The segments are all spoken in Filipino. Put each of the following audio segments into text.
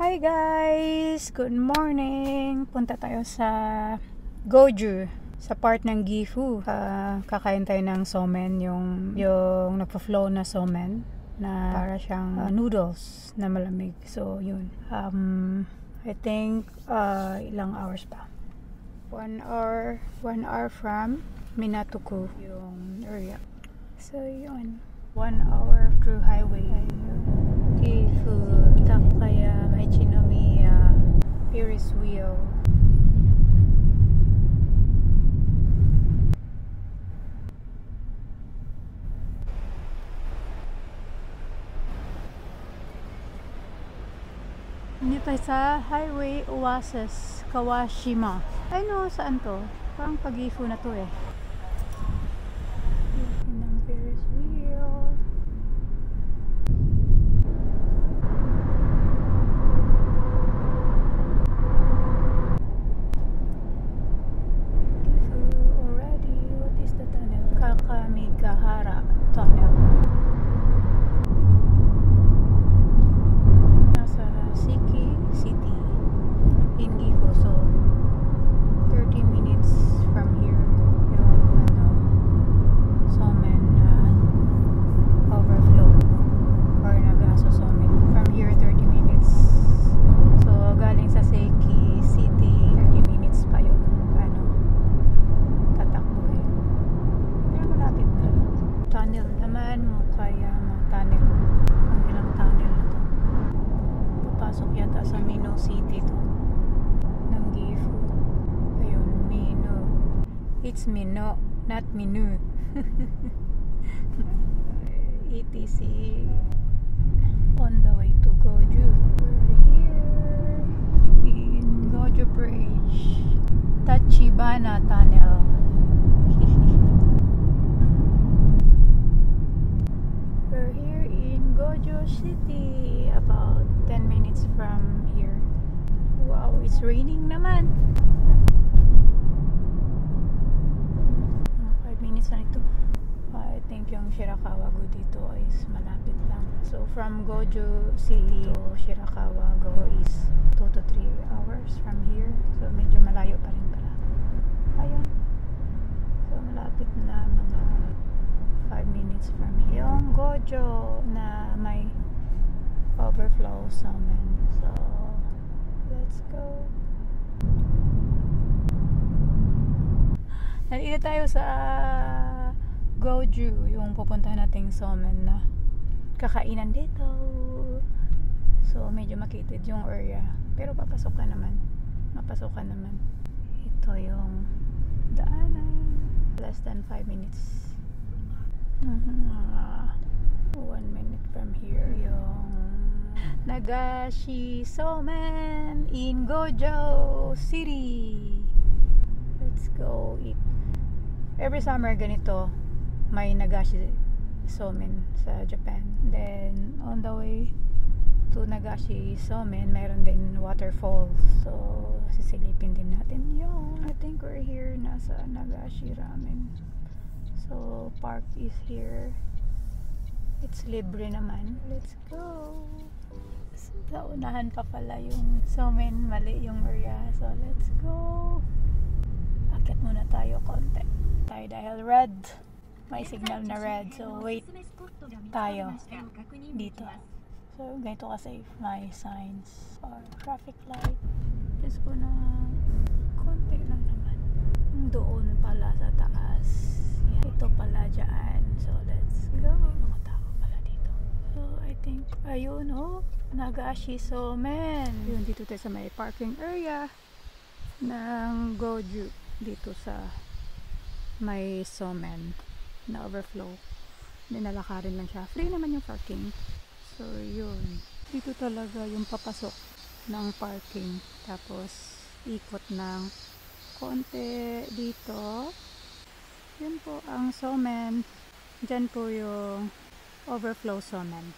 Hi guys! Good morning! Punta tayo sa Goju, sa part ng Gifu. Kakain tayo ng somen, yung nagpa-flow na somen na para siyang noodles na malamig. So yun, I think ilang hours pa, 1 hour from Minatoku yung area. So yun, 1 hour through highway. Gifu, Takaya, Ichinomiya, Ferris wheel. Hindi tayo sa Highway Oasis, Kawashima. Ay no, saan to? Parang pag-Gifu na to eh. Ng Ferris wheel. Kakamigahara Tunnel. Nasa Siki City in Gifu. So 30 minutes from here yung somen overflow or nagaso somen. From here 30 minutes. So galing sa Siki City 30 minutes pa yung tatakbuhin. Pero malapit na. Tunnel naman, Mukayama Tunnel. Ang ilang tunnel na to. Papasok yata sa Mino City to ng Gifu. Ayun, Mino. It's Mino, not Minu. ETC on the way to Goju. We're here in Goju Bridge. Tachibana Tunnel. We're here in Goju City, about 10 minutes from here. Wow, it's raining naman. 5 minutes na ito. I think yung Shirakawa-go dito is malapit lang. So from Goju City to Shirakawa-go is 2 to 3 hours from here. So medyo malayo pa rin pala. Ayun. So malapit na, mga 5 minutes from here. Yung Gojo na may overflow somen. So let's go. Nandito tayo sa Goju, yung pupuntahan nating somen na kakainan dito. So medyo makitid yung area, pero papasok ka naman. Mapasok ka naman. Ito yung daanan. Less than 5 minutes. 1 minute from here yung Nagashi Somen in Gojo City. Let's go eat. Every summer ganito may Nagashi Somen sa Japan. Then on the way to Nagashi Somen mayroon din waterfalls. So sisilipin din natin yun. I think we're here nasa Nagashi Ramen. So park is here. It's libre naman. Let's go. Sa unahan pa pala yung somen, mali yung area. So let's go. Akit muna tayo konti. Tayo dahil red. May signal na red. So wait tayo dito. So ganito kasi may signs or traffic light. Let's go na konti lang naman. Doon pala sa taas. Ito pala dyan. So let's go. Mga tao pala dito. So I think ayun Nagashi Somen. Yun, dito tayo sa may parking area ng Goju. Dito sa may somen na overflow. Nilalakarin lang siya. Free naman yung parking. So yun. Dito talaga yung papasok ng parking. Tapos ikot ng konti dito. Yun po ang somen. Diyan po yung overflow somen.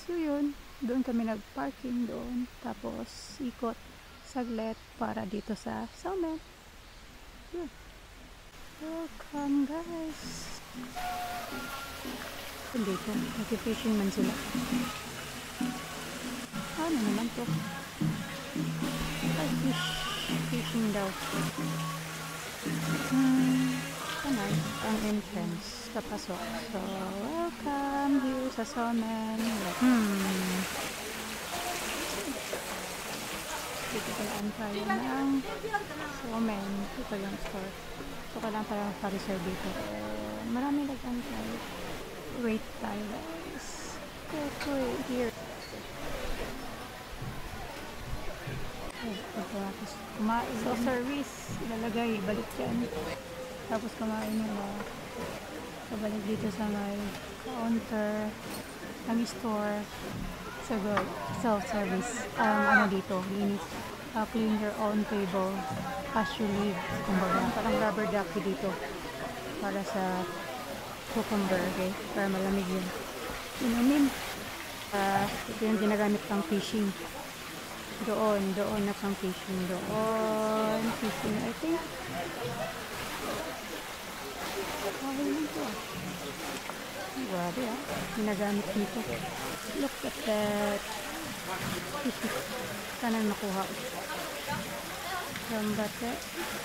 So yun, doon kami nag-parking doon. Tapos ikot saglit para dito sa somen. Yun. Welcome guys. Dito, nag-fishing man sila. Ano naman to? Fishing daw. Nice. Ang entrance. Papasok. So, welcome here sa Somen. Dito palaan tayo ng Somen. Ito yung store. So, kailangan parang pa-reserve dito. Marami nag-antay. Wait tayo guys. Okay, here. Tapos kumain. So, service. Ilalagay. Balik yan. Tapos kumain nila. So, balik dito sa may counter ng store. So, good. Self-service. Ano dito? Linis. Clean your own table as you leave. Kumbaga, parang rubber ducky dito. Para sa cucumber, okay? Para malamig yun. Inumin. Ito yung ginagamit pang fishing. Doon na pang fishing. Fishing, I think. Okay lang ito. Grabe ginagamit dito. Look at that. Sana makuha. From bate.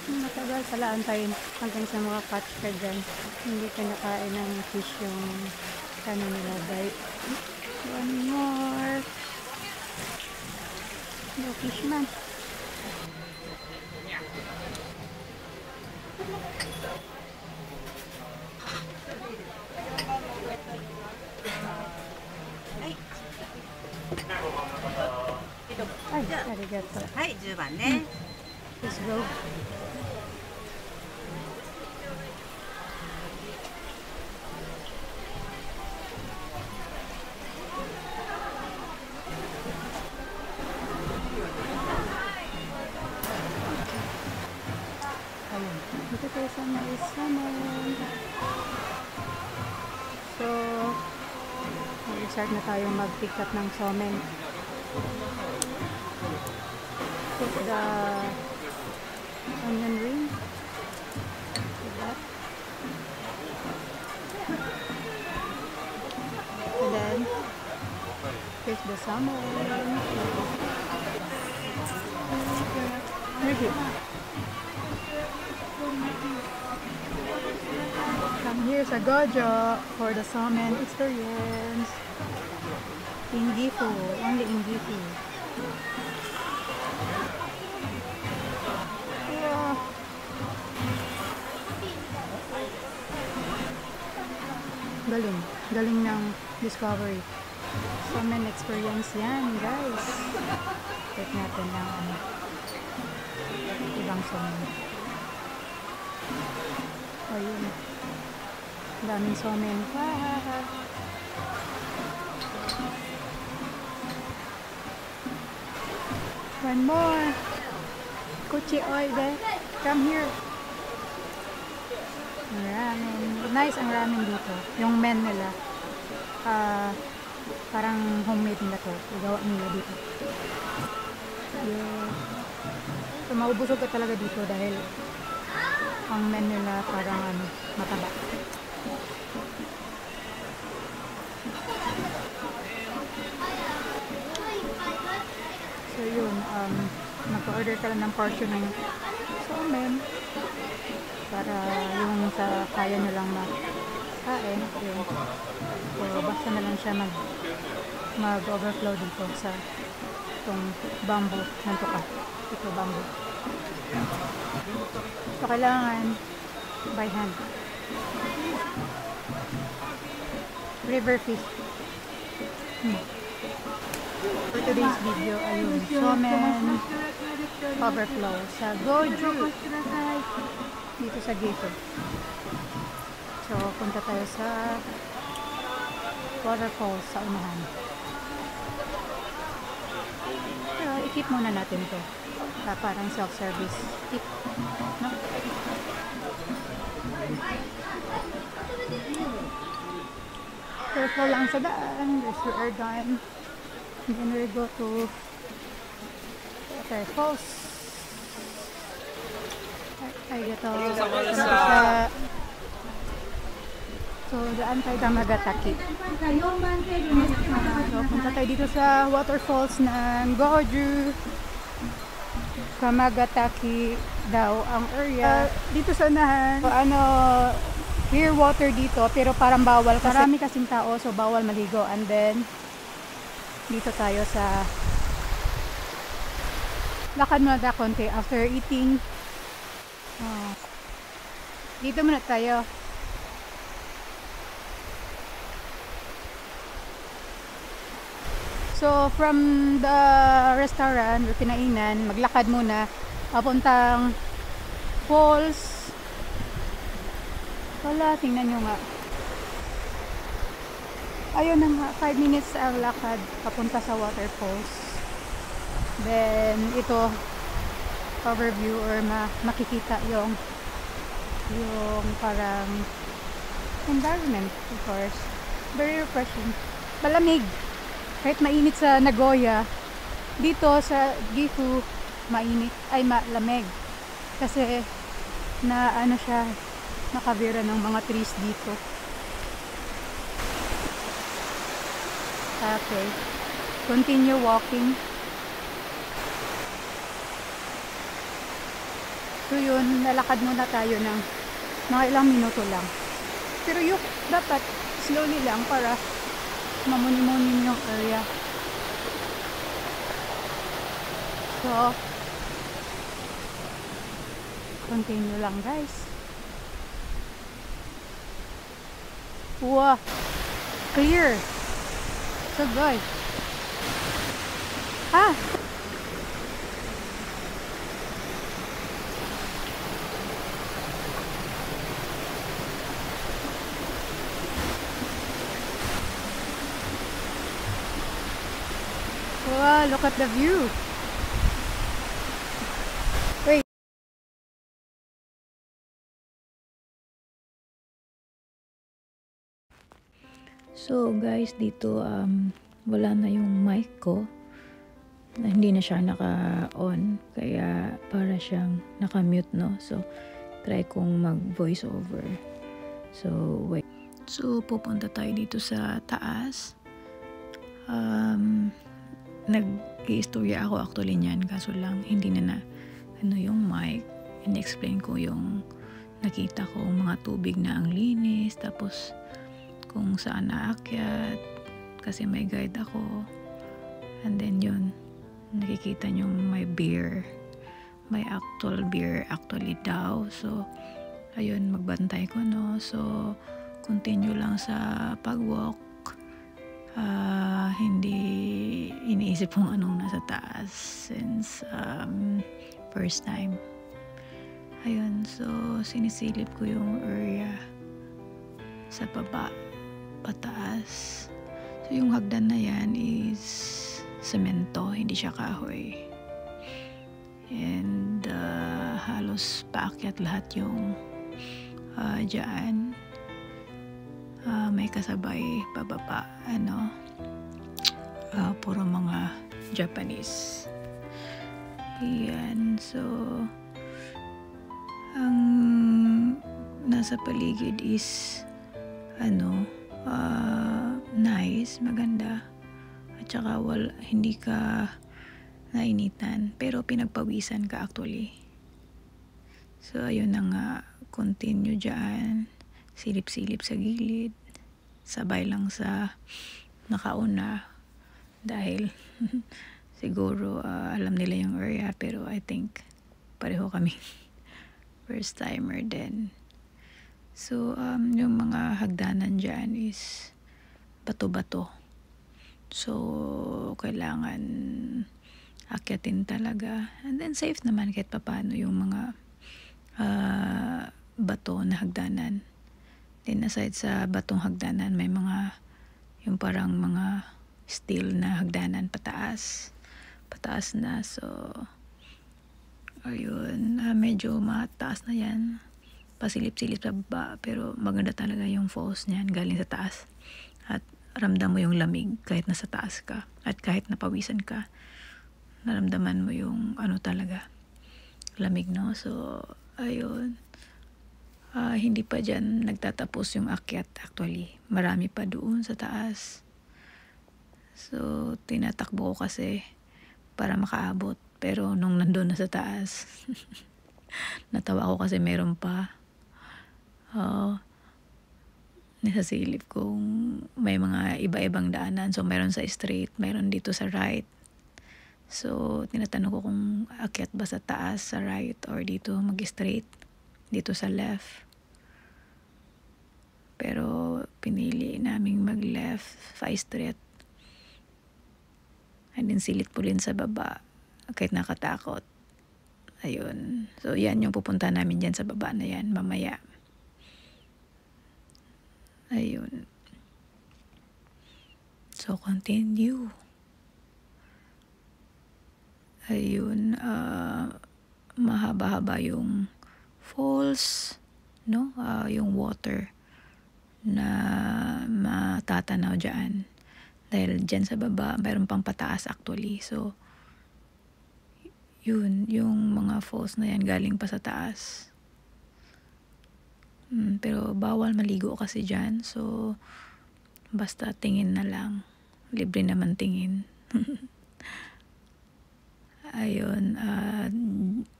Matagal pala antayin hanggang sa mga catch ka dyan. Hindi ka nakain ng fish yung nila bite. One more. No fish man. Ay, arigato. はい、10番ね。Let's go. Ayun. Dito tayo sa may Somen. So, mag-start na tayong mag-pick up ng Somen. Put the onion ring. Like that. And then, here's the salmon. Thank you. Come here sa Gojo for the salmon experience. In Gifu, only in Gifu. Yeah. Galing ng Discovery. Salmon experience yan, guys. Check natin ng ibang salmon. Ayun. Daming salmon. One more. Kuchi oide. Come here. Ramen. Nice ang ramen dito. Yung men nila. Parang homemade nila to. Igawa nila dito. Yeah. So, maubusog ka talaga dito dahil ang men nila parang mataba. So yun, nag-order ka lang ng portion ng salmon para yung sa kaya nyo lang makain. Yun. So basta na lang siya mag-overflow dito sa itong bamboo ng tuka. Ito bamboo. So kailangan by hand. River fish. For today's video, ayun, Somen overflow sa Goju dito sa Gifu. So punta tayo sa waterfalls sa unahan. Pero i-keep muna natin to. Parang self-service tip, no? Careful lang sa daan. There's your air gun. And then we go to waterfalls. Ay, dito. So, daan tayo Tamagataki. So, punta tayo dito sa waterfalls ng Goju. Kamagataki daw ang area. Dito sa unahan, clear water dito, pero parang bawal kasi marami kasing tao, so bawal maligo. And then dito tayo sa lakad muna tayo konti after eating. Dito muna tayo. So from the restaurant or kinainan, maglakad muna papuntang falls. Wala, tingnan nyo nga. Ayun na nga, 5 minutes ang lakad papunta sa waterfalls. Then ito, overview or makikita yung parang environment, of course. Very refreshing. Malamig. Kahit mainit sa Nagoya, dito sa Gifu, mainit, ay malamig. Kasi na siya, nakabira ng mga trees dito. Okay. Continue walking. So yun, nalakad muna tayo ng mga ilang minuto lang. Pero yung dapat slowly lang para mamuni-muni yung area. So, continue lang guys. Wow! Clear! So good! Wow, look at the view. Wait. So guys, dito wala na yung mic ko. Hindi na siya naka-on, kaya para siyang naka-mute, no? So try kong mag-voice over. So wait. So pupunta tayo dito sa taas. Nag-i-istorya ako actually niyan, kaso lang hindi na yung mic. In-explain ko yung nakita ko mga tubig na ang linis, tapos kung saan naakyat kasi may guide ako. And then yun, nakikita nyo may beer, may actual beer actually daw. So ayun, magbantay ko, no? So continue lang sa pag-walk. Hindi iniisip kung anong nasa taas since first time. Ayun, so sinisilip ko yung area sa baba, pataas. So yung hagdan na yan is semento, hindi siya kahoy. And halos paakyat lahat yung dyan. May kasabay pababa, puro mga Japanese. Yan, so ang nasa paligid is nice, maganda, at saka hindi ka nainitan pero pinagpawisan ka actually. So ayun na nga, continue dyan, silip-silip sa gilid, sabay lang sa nakauna dahil siguro alam nila yung area, pero I think pareho kami first timer din. So yung mga hagdanan dyan is bato-bato, so kailangan akyatin talaga. And then safe naman kahit papano yung mga bato na hagdanan. Then aside sa batong hagdanan, may mga yung parang mga steel na hagdanan pataas na. So ayun, medyo mataas na yan, pasilip-silip sa baba, pero maganda talaga yung falls niyan galing sa taas, at ramdam mo yung lamig kahit nasa taas ka, at kahit napawisan ka, naramdaman mo yung talaga lamig, no? So ayun, hindi pa dyan nagtatapos yung akyat actually, marami pa doon sa taas. So tinatakbo ko kasi para makaabot, Pero nung nandun na sa taas, natawa ako kasi meron pa. Nasasilip kong may mga iba-ibang daanan. So, meron sa straight, meron dito sa right. So, tinatanong ko kung akyat ba sa taas, sa right, or dito mag-straight, dito sa left. Pero, pinili naming mag-left, straight. And then, silit po rin sa baba, kahit nakatakot. Ayun. So, yan yung pupunta namin dyan sa baba na yan, mamaya. Ayun. So, continue. Ayun, mahaba-haba yung falls, no? Yung water na matatanaw dyan. Dahil dyan sa baba, mayroon pang pataas actually. So, yun, yung mga falls na yan galing pa sa taas. Pero bawal maligo kasi dyan. So, basta tingin na lang. Libre naman tingin. Ayun,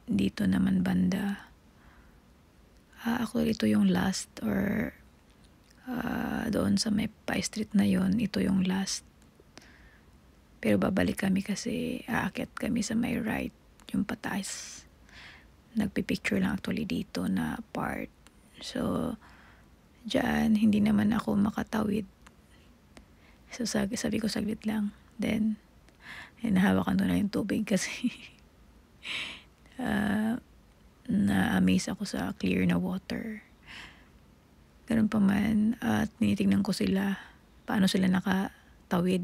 dito naman banda. Actually, ito yung last or doon sa may Pai Street na yon, ito yung last. Pero babalik kami kasi aakyat kami sa may right, yung pataas. Nagpipicture lang actually dito na part. So, dyan, hindi naman ako makatawid. So, sabi ko saglit lang. Then, nahawakan ko na yung tubig kasi na-amaze ako sa clear na water. Ganun pa man, at tinitignan ko sila, paano sila nakatawid.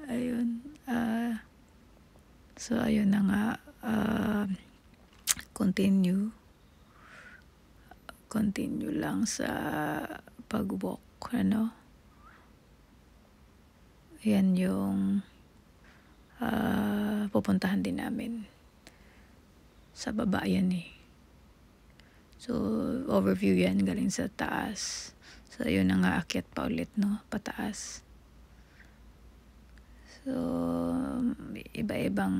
Ayun. So, ayun na nga. Continue lang sa pag-walk, ano. Yan yung pupuntahan din namin. Sa baba yan eh. So, overview yan galing sa taas. So, yun na nga, akyat pa ulit, no? Pataas. So, iba-ibang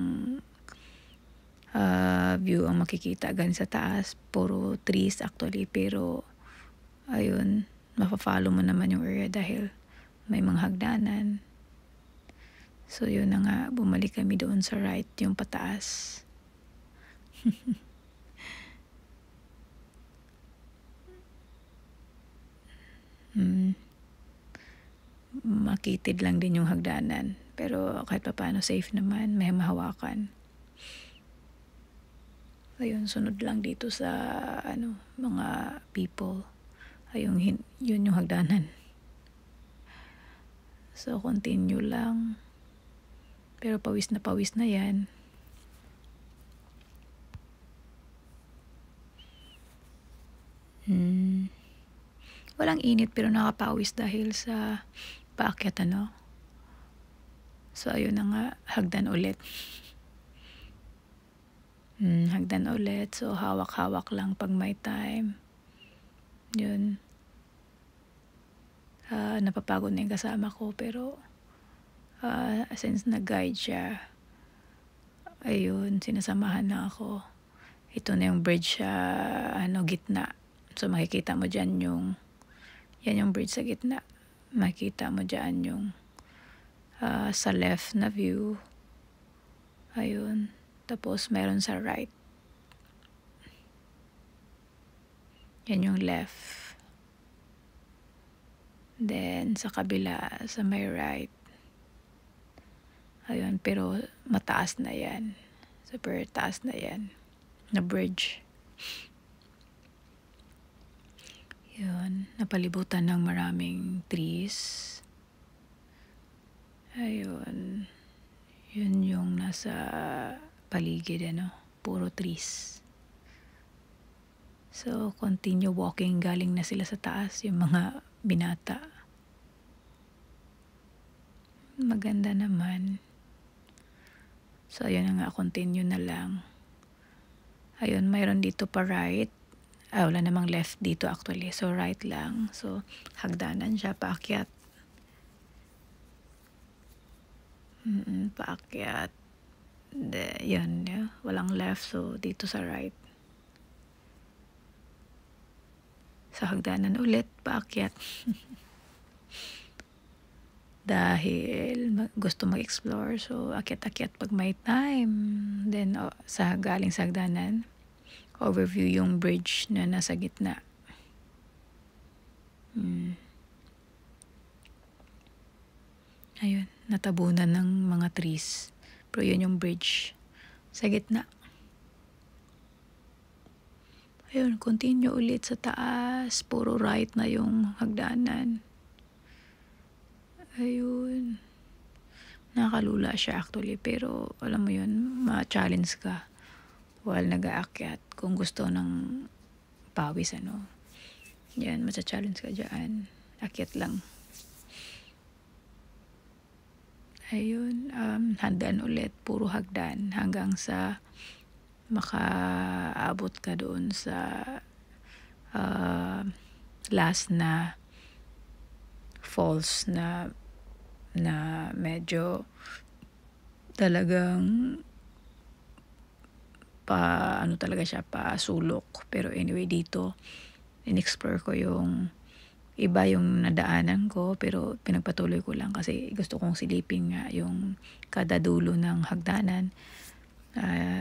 view ang makikita galing sa taas. Puro trees actually, pero ayun, mapafollow mo naman yung area dahil may mga hagdanan. So, yun na nga, bumalik kami doon sa right, yung pataas. Makitid lang din yung hagdanan. Pero kahit pa paano, safe naman, may mahawakan. Ayun, sunod lang dito sa mga people. Ayun, yun yung hagdanan. So, continue lang. Pero pawis na yan. Walang init pero nakapawis dahil sa paakyat, ano. So, ayun na nga, hagdan ulit. Hagdan ulit. So, hawak-hawak lang pag may time. Yun. Napapagod na yung kasama ko pero since nag-guide siya, ayun, sinasamahan na ako. Ito na yung bridge sa gitna. So, makikita mo dyan yan yung bridge sa gitna. Makikita mo dyan yung sa left na view. Ayun. Tapos, meron sa right. Yan yung left. Then, sa kabila, sa may right. Ayun, pero mataas na yan. Super taas na yan. Na bridge. Yun, napalibutan ng maraming trees. Ayun. Yun yung nasa paligid, puro trees. So, continue walking. Galing na sila sa taas, yung mga binata. Maganda naman. So, ayun na nga, continue na lang. Ayun, mayroon dito pa right. Wala namang left dito actually. So, right lang. So, hagdanan siya, paakyat. Paakyat. Yan, walang left, so dito sa right. Sa hagdanan ulit, paakyat. Dahil gusto mag-explore, so akyat-akyat pag may time. Then galing sa hagdanan, overview yung bridge na nasa gitna. Ayun, natabunan ng mga trees. Pero yun yung bridge sa gitna. Ayun, continue ulit sa taas. Puro right na yung hagdanan. Ayun. Nakalula siya actually. Pero alam mo yun, ma-challenge ka while nag-aakyat. Kung gusto ng pawis, yan, ma-challenge ka dyan. Akyat lang. Ayun, hagdan ulit. Puro hagdan hanggang sa makaabot ka doon sa last na falls na medyo talagang talaga siya, sulok. Pero anyway, dito in-explore ko yung iba yung nadaanan ko, pero pinagpatuloy ko lang kasi gusto kong silipin nga yung kada dulo ng hagdanan.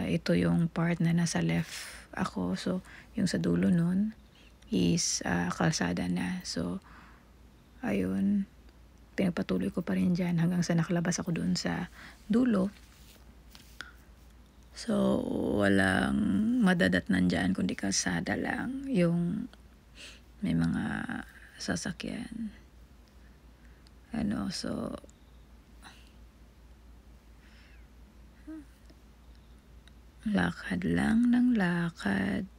Ito yung part na nasa left ako, so yung sa dulo nun is kalsada na. So ayun, pinagpatuloy ko pa rin dyan hanggang sa nakalabas ako doon sa dulo. So walang madadatnan dyan kundi kalsada lang, yung may mga sasakyan. So lakad lang ng lakad.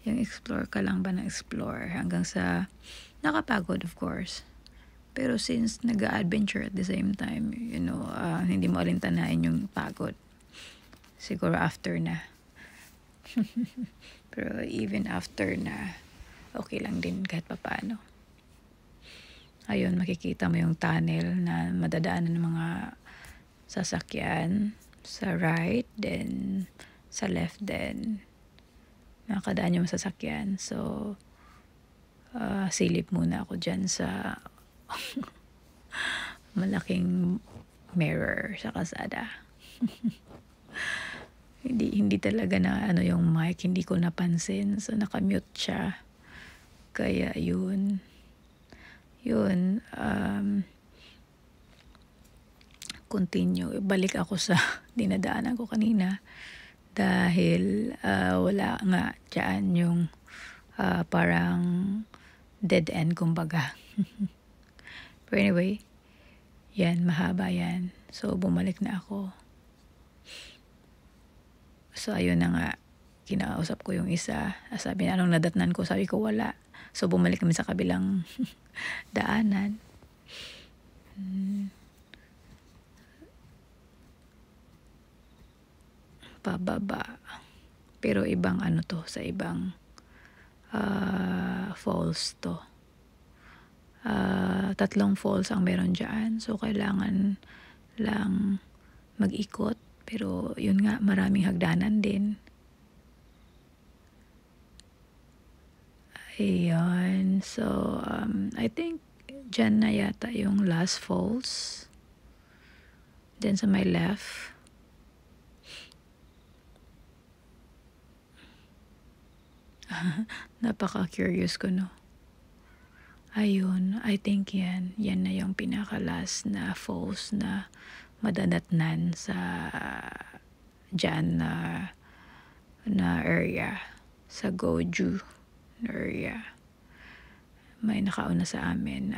Yung explore ka lang ba ng explore hanggang sa nakapagod, of course. Pero since nag-adventure at the same time, hindi mo alintanain yung pagod. Siguro after na. Pero even after na, okay lang din kahit papaano. Ayun, makikita mo yung tunnel na madadaanan ng mga sasakyan sa right, then sa left, then nakadaan yung sasakyan. So silip muna ako dyan sa malaking mirror sa kalsada. hindi talaga na yung mic, hindi ko napansin, so nakamute siya. Kaya yun, continue. Balik ako sa dinadaanan ko kanina dahil wala nga dyan yung parang dead end kumbaga. Pero anyway, yan, mahaba yan. So bumalik na ako. So ayun na nga, kinausap ko yung isa. Sabi niya, anong nadatnan ko? Sabi ko, wala. So bumalik kami sa kabilang daanan. Pababa. Pero ibang sa ibang falls to. 3 falls ang meron dyan. So kailangan lang mag-ikot. Pero yun nga, maraming hagdanan din. Ayan. So I think dyan na yata yung last falls. Then sa my left, napaka-curious ko, no? Ayun, I think yan na yung pinaka-last na falls na madadatnan sa dyan na area, sa Goju area. May nakauna sa amin,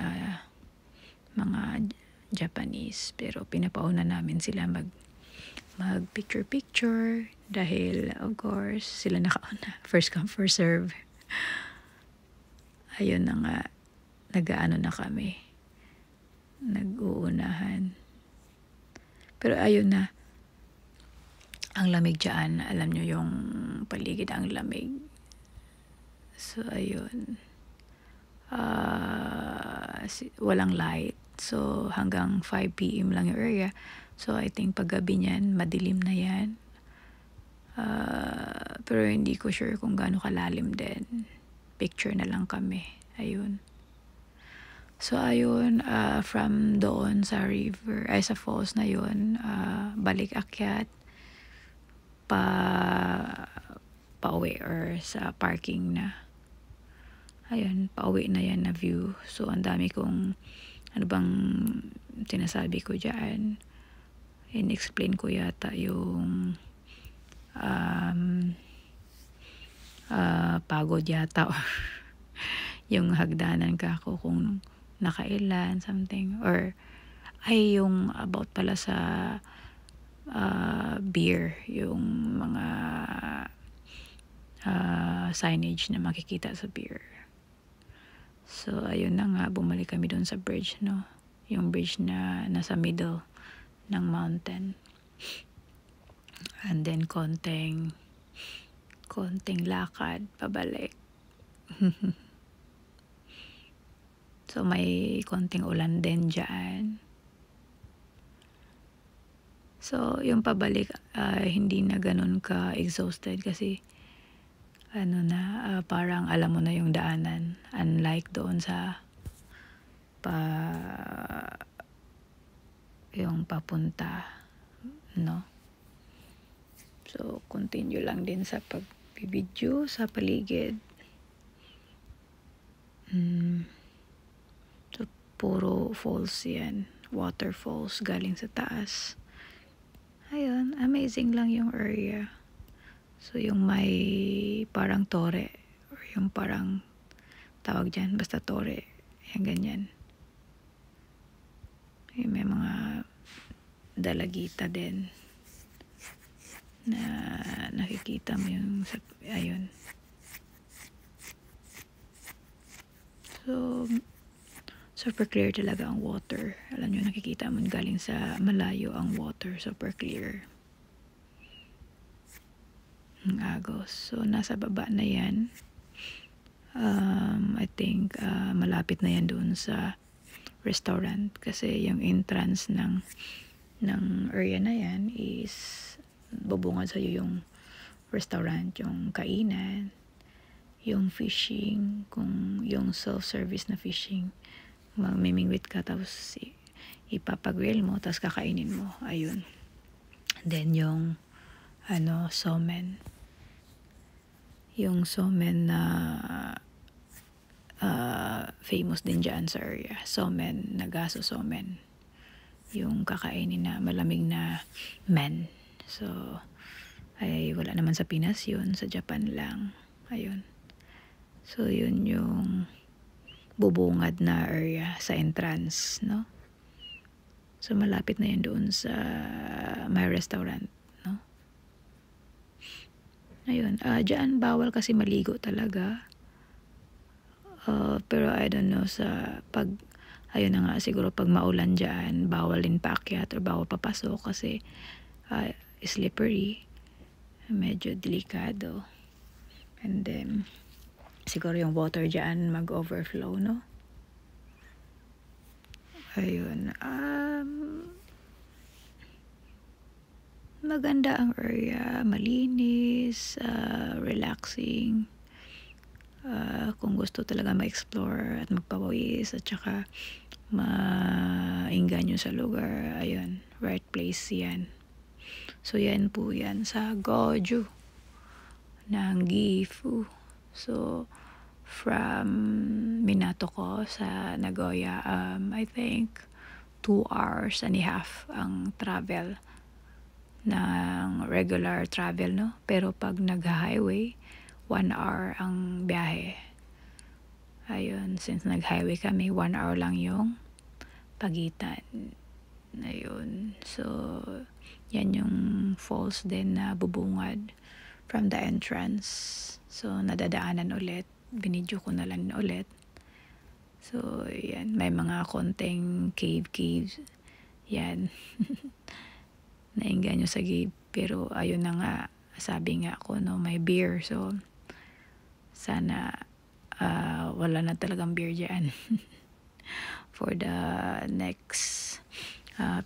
mga Japanese, pero pinapauna namin sila mag picture dahil of course sila nakauna, first come first serve. Ayun na nga, nag-aano na kami, nag-uunahan. Pero ayun na, ang lamig dyan, alam nyo yung paligid, ang lamig. So ayun, walang light. So, hanggang 5 PM lang yung area. So, I think paggabi niyan, madilim na yan. Pero hindi ko sure kung gaano kalalim din. Picture na lang kami. Ayun. So, ayun, from doon sa river, ay sa falls na yun, balik akyat, pauwi or sa parking na. Ayun, pauwi na yan na view. So, ang dami kong, ano bang sinasabi ko dyan? In-explain ko yata yung pagod yata or yung hagdanan ka ako kung nakailan, something. Or, ay, yung about pala sa beer, yung mga signage na makikita sa beer. So, ayun na nga, bumalik kami doon sa bridge, no? Yung bridge na nasa middle ng mountain. And then, konting lakad, pabalik. So, may konting ulan din dyan. So, yung pabalik, hindi na ganun ka-exhausted kasi parang alam mo na yung daanan. Unlike doon sa yung papunta, no? So, continue lang din sa pagbibidyo sa paligid. So, puro falls yan. Waterfalls galing sa taas. Ayun, amazing lang yung area. So, yung may parang tore, or yung parang tawag dyan, basta tore, yung ganyan. Yung may mga dalagita din na nakikita mo yung, ayun. So, super clear talaga ang water. Alam nyo, nakikita mo galing sa malayo ang water, super clear. Ang agos. So, nasa baba na yan. I think malapit na yan doon sa restaurant kasi yung entrance ng area na yan is bubungad sa iyo yung restaurant, yung kainan, yung fishing, kung yung self-service na fishing, mamimingwit ka tapos ipapagrill mo tapos kakainin mo. Ayun. Then yung somen. Yung somen na famous din dyan sa area. Somen, nagaso somen. Yung kakainin na malamig na men. So, ay wala naman sa Pinas yun. Sa Japan lang. Ayun. So, yun yung bubungad na area sa entrance, no? So, malapit na yun doon sa my restaurant, no? Ayun. Diyan, bawal kasi maligo talaga. Pero I don't know ayun na nga, siguro pag maulan dyan, bawal din paakyat or bawal papasok kasi slippery. Medyo delikado. And then, siguro yung water dyan mag-overflow, no? Ayun. Maganda ang area, malinis, relaxing. Kung gusto talaga ma-explore at magpawis at saka mainganyo sa lugar, ayun, right place yan. So, yan po yan sa Goju ng Gifu. So, from Minato ko sa Nagoya, I think 2 hours and a half ang travel ng regular travel, no? Pero pag nag-highway, 1 hour ang biyahe. Ayun, since nag-highway kami, 1 hour lang yung pagitan. Ayun, so yan yung falls din na bubungad from the entrance. So, nadadaanan ulit. Binidyo ko na lang ulit. So, yan. May mga konting caves. Yan. Nainganyo sa cave. Pero, ayun na nga. Sabi nga ako, no, may beer. So, sana wala na talagang beer dyan. for the next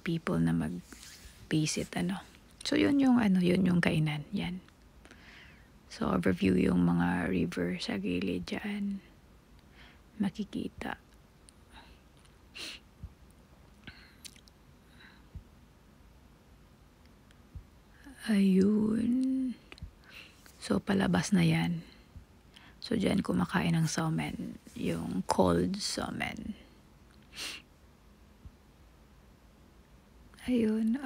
people na mag-visit So yun yung yun yung kainan. Yan. So overview yung mga river sa gilid diyan. Makikita. Ayun. So palabas na yan. So diyan kumakain ng somen, yung cold somen. Ayun,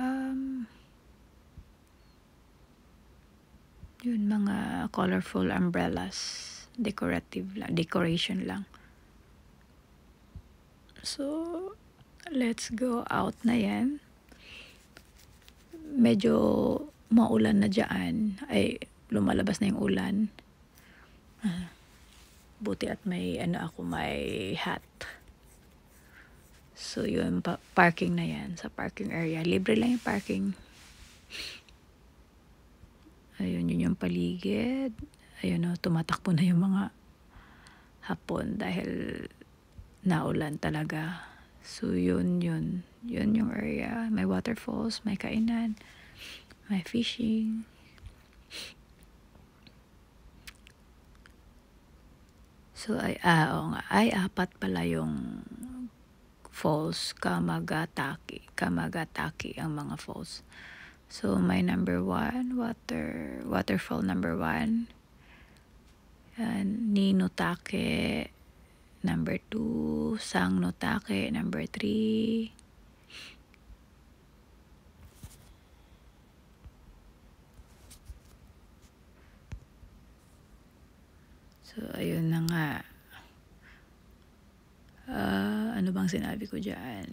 yun mga colorful umbrellas, decoration lang. So let's go out na yan. Medyo maulan na dyan, ay lumalabas na yung ulan. Buti at may may hat. So yun, parking na yan sa parking area. Libre lang yung parking. Ayun, yun yung paligid. Ayun tumatakbo na yung mga hapon dahil naulan talaga. So yun yung area. May waterfalls, may kainan, may fishing. So ay apat pala yung falls, Kamagataki ang mga falls. So my number 1 waterfall number 1, Ninotake number 2, Sangnotake number 3. So ayun na nga. Ano bang sinabi ko dyan?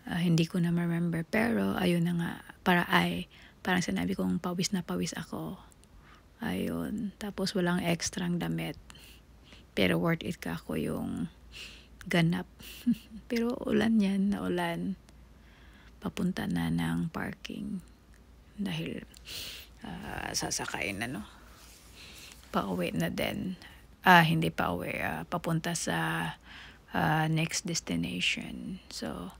Hindi ko na remember, pero ayun na nga. Parang sinabi kong pawis na pawis ako. Ayun. Tapos walang extrang damit. Pero worth it ka ako yung ganap. Pero ulan yan, naulan. Papunta na ng parking. Dahil sasakain pauwi na din. Hindi pauwi. Papunta sa next destination. So